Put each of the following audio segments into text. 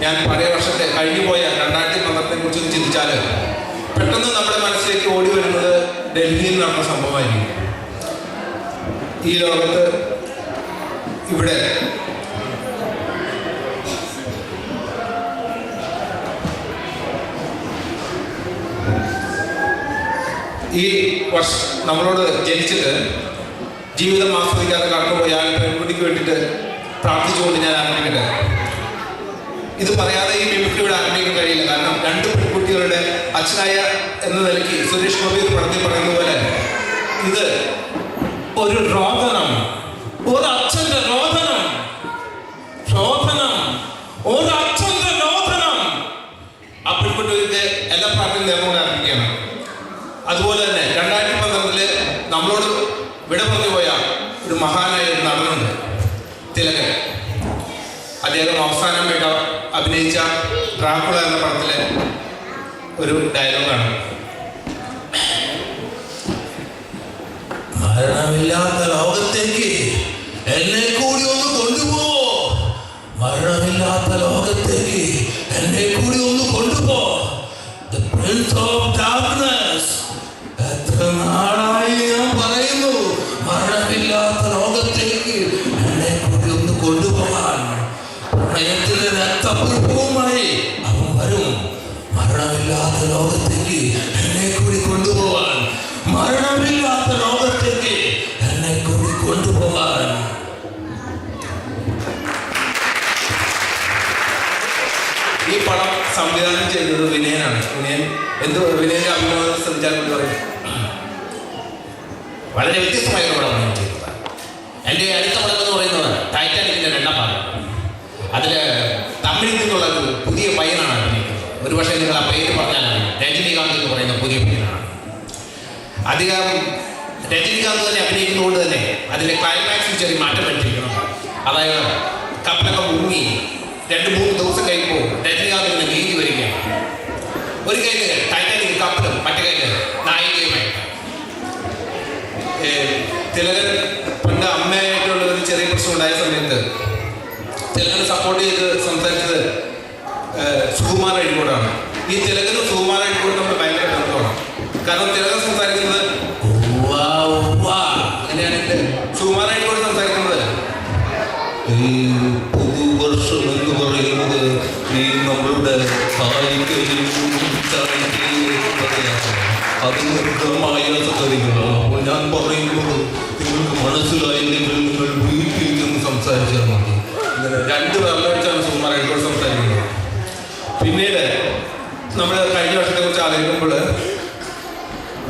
ഞാൻ പഴയ വർഷത്തെ കഴിഞ്ഞുപോയ 2012 കുറിച്ചൊന്ന് ചിന്തിച്ചാൽ പെട്ടെന്ന് നമ്മുടെ മനസ്സിലേക്ക് ഓടി വരുന്നത് ഡൽഹിയിൽ നടന്ന സംഭവമായിരിക്കും. ഈ ലോകത്ത് ഇവിടെ ഈ വർഷം നമ്മളോട് ജനിച്ചിട്ട് ജീവിതം ആസ്വദിക്കാതെ കടന്നുപോയ പെൺകുട്ടിക്ക് വേണ്ടിയിട്ട് പ്രാർത്ഥിച്ചുകൊണ്ട് ഞാൻ ആരംഭിക്കട്ടെ. ഇത് പറയാതെ ഈ മിമിക്രിയുടെ ആരംഭിക്കാൻ കഴിയില്ല. കാരണം 2 പെൺകുട്ടികളുടെ അച്ഛനായ എന്ന നിലയ്ക്ക് സുരേഷ് ഗോപി പടത്തിൽ പറയുന്ന പോലെ ഇത് ഒരു രോദനം, ഒരു അച്ഛന്റെ രോദനം, ഒരു അച്ഛന്റെ രോദനം. ആ പെൺകുട്ടിയുടെ എല്ലാ പ്രാർത്ഥനയും നേർന്നുകൊണ്ട് ആരംഭിക്കുകയാണ്. അതുപോലെ തന്നെ 2012 നമ്മളോട് വിട പറഞ്ഞു പോയ ഒരു മഹാനായ ഒരു നടനുണ്ട്, തിലകൻ. അദ്ദേഹം അവസാനമായിട്ട് അഭിനയിച്ച ഡ്രാക്കുള എന്ന പടത്തിലെ ഒരു ഡയലോഗാണ്, മരണമില്ലാത്ത ലോകത്തേക്ക് എന്നെ കൂടി ഒന്ന് കൊണ്ടുപോ, മരണമില്ലാത്ത ലോകത്തേക്ക് എന്നെ കൂടി ഒന്ന് കൊണ്ടുപോ. The Prince of Darkness. എത്ര നാളായി ഞാൻ പറയുന്നു, മരണമില്ലാത്ത ലോകത്തേക്ക് എന്നെ കൂടി ഒന്ന് കൊണ്ടുപോകാൻ. പ്രണയത്തിലെ രക്തപൂർവമായി അവൻ വരും. മരണമില്ലാത്ത ലോകത്തേക്ക് എന്നെ കൂടി കൊണ്ടുപോകാൻ, മരണമില്ലാത്ത ലോകത്തേക്ക് എന്നെ കൂടി കൊണ്ടുപോകാൻ. ഈ പടം സംവിധാനം ചെയ്തത് വിനയനാണ്. വിനയന്റെ അഭിനയം ശ്രമിച്ചാൽ കൊണ്ട് പറയും, വളരെ വ്യത്യസ്തമായ ഒരു പടമാണ് ഞാൻ ചെയ്തത്. എൻ്റെ അടുത്ത പടം എന്ന് പറയുന്നത് ടൈറ്റാനിക്കിൻ്റെ 2ാം ഭാഗം. അതിൽ തമിഴിൽ നിന്നുള്ള ഒരു പുതിയ പയ്യനാണ് അഭിനയിക്കുന്നത്. ഒരു പക്ഷേ നിങ്ങൾ ആ പേര് പറഞ്ഞാലാണ് രജനീകാന്ത് എന്ന് പറയുന്ന പുതിയ പയ്യനാണ്. അധികം രജനീകാന്ത് തന്നെ അഭിനയിക്കുന്നതുകൊണ്ട് തന്നെ അതിൻ്റെ ക്ലൈമാക്സിൽ ചെറിയ മാറ്റം വരുത്തിയിരിക്കണം. അതായത് കപ്പലൊക്കെ മുങ്ങി 2-3 ദിവസം കഴിയുമ്പോൾ രജനീകാന്തിന് നീതി വരികയാണ്. ഒരു കയ്യിൽ ടൈറ്റാനിക് കപ്പലും മറ്റേ കയ്യിൽ നായികയുമായിട്ട്. തിലകൻ പണ്ട് അമ്മയായിട്ടുള്ള ഒരു ചെറിയ പ്രശ്നം ഉണ്ടായ സമയത്ത് തിലകനെ സപ്പോർട്ട് ചെയ്ത് സംസാരിച്ചത് സുകുമാർ അഴീക്കോടാണ്. ഈ തിലകനും സുകുമാർ അഴീക്കോടും നമ്മൾ ഭയങ്കര ബന്ധമാണ്. കാരണം തിലകൻ സംസാരിക്കുന്നത് അങ്ങനെയാണെങ്കിൽ സുകുമാർ അഴീക്കോട് സംസാരിക്കുന്നത് പുതുവർഷം എന്ന് പറയുന്നത് ഈ നമ്മളുടെ അതിനൃതമായ സംഗതികളാണ്. അപ്പോൾ ഞാൻ പറയുന്നത് നിങ്ങൾക്ക് മനസ്സിലായില്ലെങ്കിൽ നിങ്ങൾ വീട്ടിൽ സംസാരിച്ചാൽ മതി. ഇങ്ങനെ 2 പേരെ വെച്ചാണ് സുകുമാർ അഴീക്കോട് സംസാരിക്കുന്നത്. പിന്നീട് നമ്മൾ കഴിഞ്ഞ വർഷത്തെക്കുറിച്ച് ആലോചിക്കുമ്പോൾ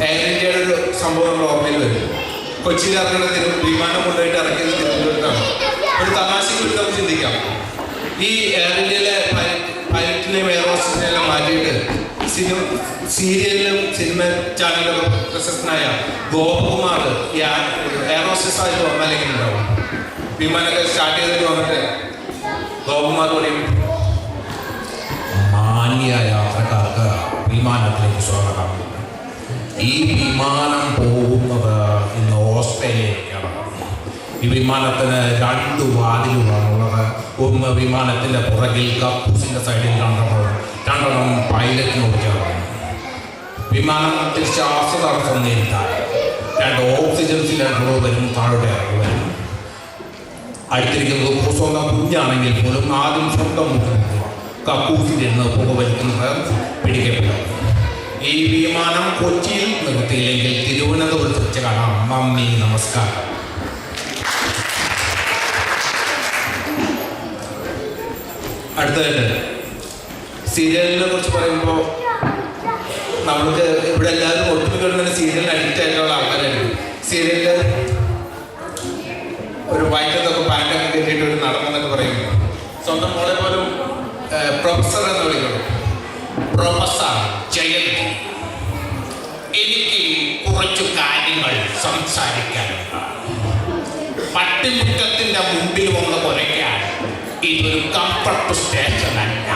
എയർ ഇന്ത്യയുടെ ഒരു സംഭവം നമ്മൾ ഓർമ്മയിൽ വരും. കൊച്ചിയിൽ ഇറങ്ങുന്ന വിമാനം കൊണ്ടുപോയിട്ട് ഇറക്കിയത് തിരുവനന്തപുരത്താണ്. ഒരു തമാശയ്ക്ക് വേണ്ടി നമുക്ക് ചിന്തിക്കാം. ഈ എയർ ഇന്ത്യയിലെ പൈലറ്റിനെയും എയർ ഹോസ്റ്റസിനെയും മാറ്റിയിട്ട് സീരിയലിലും സിനിമ ചാനലിലൊക്കെ പ്രശസ്തനായ ഗോപകുമാർ എയർ ഹോസ്റ്റസായിട്ട് വന്നാലെങ്കിൽ ഉണ്ടാവും. വിമാനമൊക്കെ സ്റ്റാർട്ട് ചെയ്തിട്ട് വന്നിട്ട് ഗോപകുമാർ പറയും, മാന്യ യാത്രക്കാർക്ക് വിമാനത്തിലേക്ക് സ്വാഗതം. ഈ വിമാനം പോകുന്നത് ഇന്ന് ഓസ്ട്രേലിയയിലേക്കാണ്. ഈ വിമാനത്തിന് 2 വാതിലുകളാണുള്ളത്. ഒന്ന് വിമാനത്തിൻ്റെ പുറകിൽ കപ്പൂസിൻ്റെ സൈഡിൽ 2 പൈലറ്റിനോട് ചേർന്നു. വിമാനത്തിൽ ശ്വാസതടസ്സം നേരിട്ടാൽ 2 ഓക്സിജൻ സിലിണ്ടറുകൾ വരും, താഴോട്ട് ഇറങ്ങി വരും. അടുത്തിരിക്കുന്നത് സ്വന്തം കുഞ്ഞാണെങ്കിൽ പോലും ആദ്യം സ്വന്തം മുഖത്ത് കക്കൂസിലിരുന്ന് പുകവലിക്കുന്നത് പിടിക്കപ്പെടും. ഈ വിമാനം കൊച്ചിയിൽ നിർത്തിയില്ലെങ്കിൽ തിരുവനന്തപുരത്ത് വെച്ച് കാണാം. നന്ദി, നമസ്കാരം. അടുത്തതായിട്ട് സീരിയലിനെ കുറിച്ച് പറയുമ്പോൾ നമ്മൾക്ക് ഇവിടെ എല്ലാവരും ഒട്ടുമിക്കളും തന്നെ സീരിയലിന് അഡിക്റ്റ് ആയിട്ടുള്ള ആൾക്കാരായിരുന്നു. സീരിയലിൽ ഒരു വൈറ്റത്തൊക്കെ പാൻറ്റൊക്കെ കെട്ടിയിട്ട് ഒരു നടന്നെന്നൊക്കെ പറയുന്നു. സ്വന്തം മോളെ പോലും പ്രൊഫസർ എന്ന് വിളിക്കുന്നു. പ്രൊഫസർ ജയന്തി, എനിക്ക് കുറച്ചു കാര്യങ്ങൾ സംസാരിക്കാനുണ്ട്. പട്ടിമുറ്റത്തിൻ്റെ മുമ്പിൽ വന്ന് കുറയ്ക്കാൻ ഇതൊരു കംഫർട്ട് സ്റ്റേഷൻ അല്ല.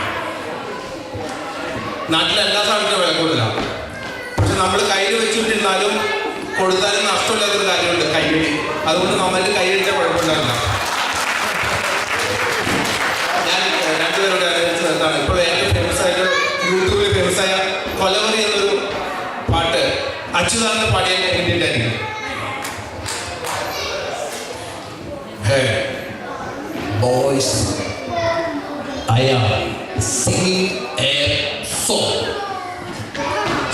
നാട്ടിലെല്ലാ സാധനത്തിനും വില കൂടുതലാണ്. പക്ഷെ നമ്മൾ കയ്യിൽ വെച്ചിട്ടിരുന്നാലും കൊടുത്താലും നഷ്ടമില്ലാത്തൊരു കാര്യമുണ്ട്, കൈയടി. അതുകൊണ്ട് നമ്മൾക്ക് കൈയടിച്ച കുഴപ്പമുണ്ടാവില്ല. ഞാൻ 2 പേരോട് ആലോചിച്ചതാണ്. Achuthananda പാടിയാൽ എങ്ങനെയുണ്ടായിരിക്കും? Hey, boys, I am singing a song,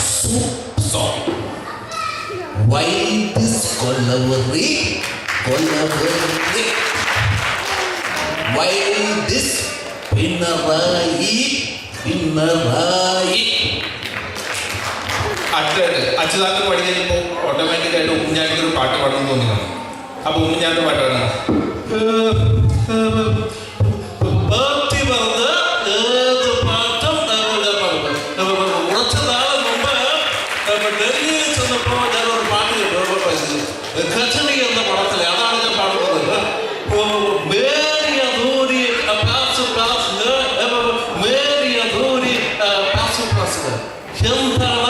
soup song. Why this Kolaveri? Why this Pinarayi? Achuthananda പാടി കഴിഞ്ഞപ്പോൾ ഓട്ടോമാറ്റിക്കായിട്ട് ഉമ്മൻചാണ്ടിക്ക് ഒരു പാട്ട് പാടണമെന്ന് തോന്നിയാണ്. അപ്പൊ ഉമ്മൻചാണ്ടി പാട്ട് പാടണം. കുറച്ച് നാളെ മുമ്പ് ഡൽഹിയിൽ ചെന്നപ്പോ ഞാനൊരു പാട്ട് ഖജനി എന്ന പടത്തിലെ അതാണ് ഞാൻ പാടുന്നത്. എന്താണ്